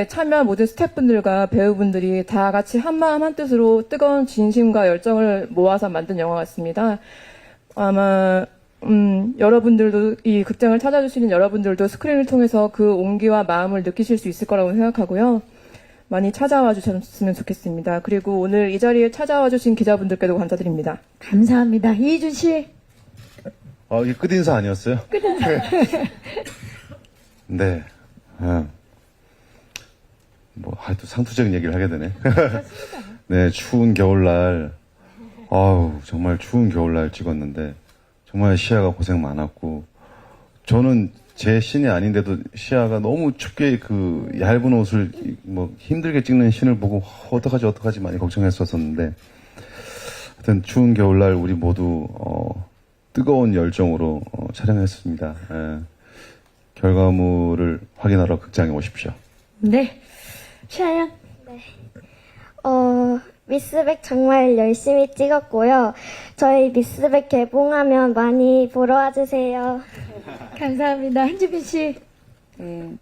참여한 모든 스태프분들과 배우분들이 다 같이 한마음 한뜻으로 뜨거운 진심과 열정을 모아서 만든 영화 같습니다. 아마 여러분들도 이 극장을 찾아주시는 여러분들도 스크린을 통해서 그 온기와 마음을 느끼실 수 있을 거라고 생각하고요. 많이 찾아와 주셨으면 좋겠습니다. 그리고 오늘 이 자리에 찾아와 주신 기자분들께도 감사드립니다. 감사합니다. 이희준 씨. 이게 끝인사 아니었어요? 끝인사. 네. 하여튼 상투적인 얘기를 하게 되네. 네, 추운 겨울날, 정말 추운 겨울날 찍었는데, 정말 시아가 고생 많았고, 저는 제 씬이 아닌데도 시아가 너무 춥게 그 얇은 옷을 뭐 힘들게 찍는 씬을 보고 어떡하지 많이 걱정했었었는데 하여튼 추운 겨울날 우리 모두 뜨거운 열정으로 촬영했습니다. 예. 결과물을 확인하러 극장에 오십시오. 네. 시아양. 미스백 정말 열심히 찍었고요. 저희 미스백 개봉하면 많이 보러 와주세요. 감사합니다. 한지빈 씨. 네,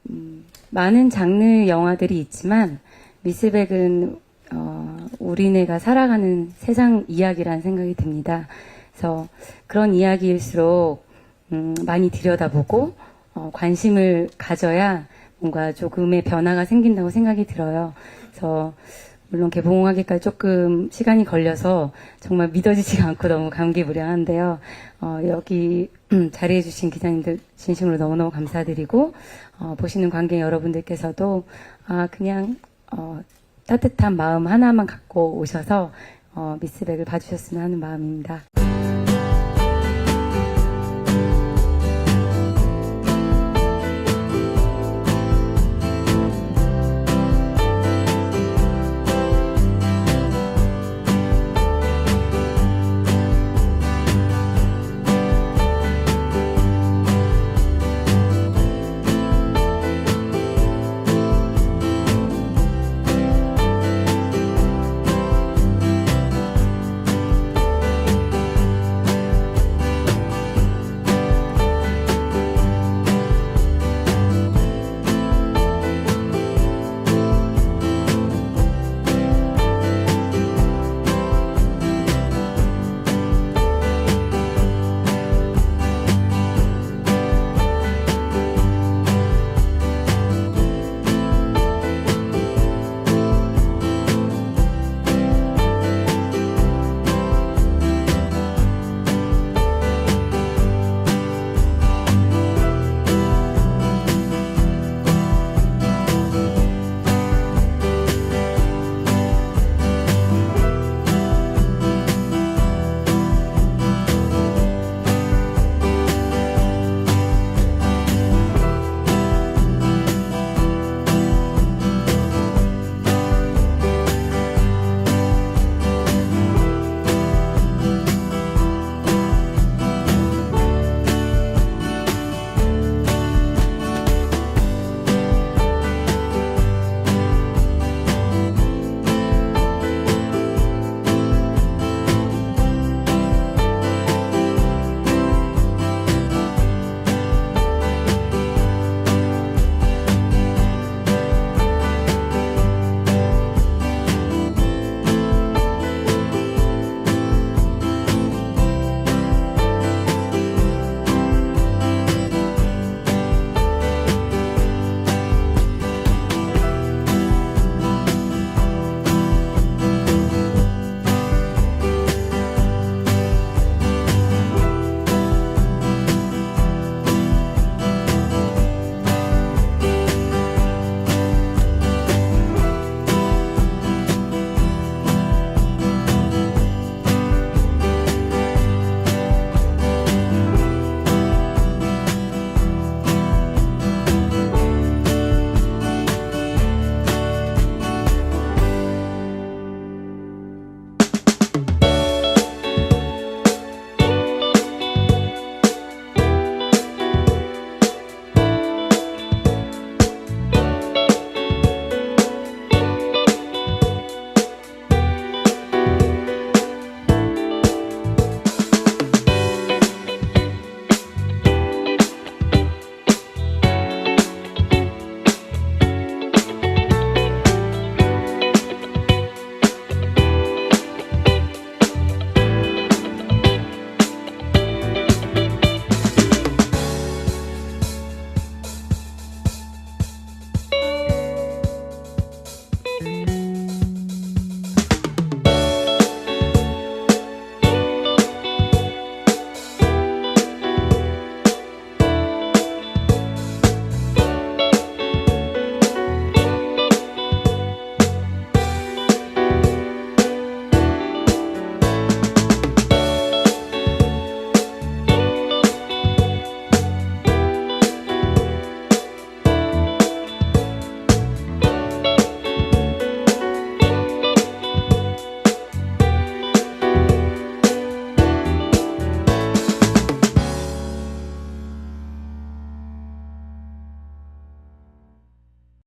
많은 장르 영화들이 있지만 미스백은 우리네가 살아가는 세상 이야기라는 생각이 듭니다. 그래서 그런 이야기일수록 많이 들여다보고 관심을 가져야 뭔가 조금의 변화가 생긴다고 생각이 들어요. 그래서 물론 개봉하기까지 조금 시간이 걸려서 정말 믿어지지가 않고 너무 감기무량한데요. 여기 자리해주신 기자님들 진심으로 너무너무 감사드리고 보시는 관객 여러분들께서도 그냥 따뜻한 마음 하나만 갖고 오셔서 미스백을 봐주셨으면 하는 마음입니다.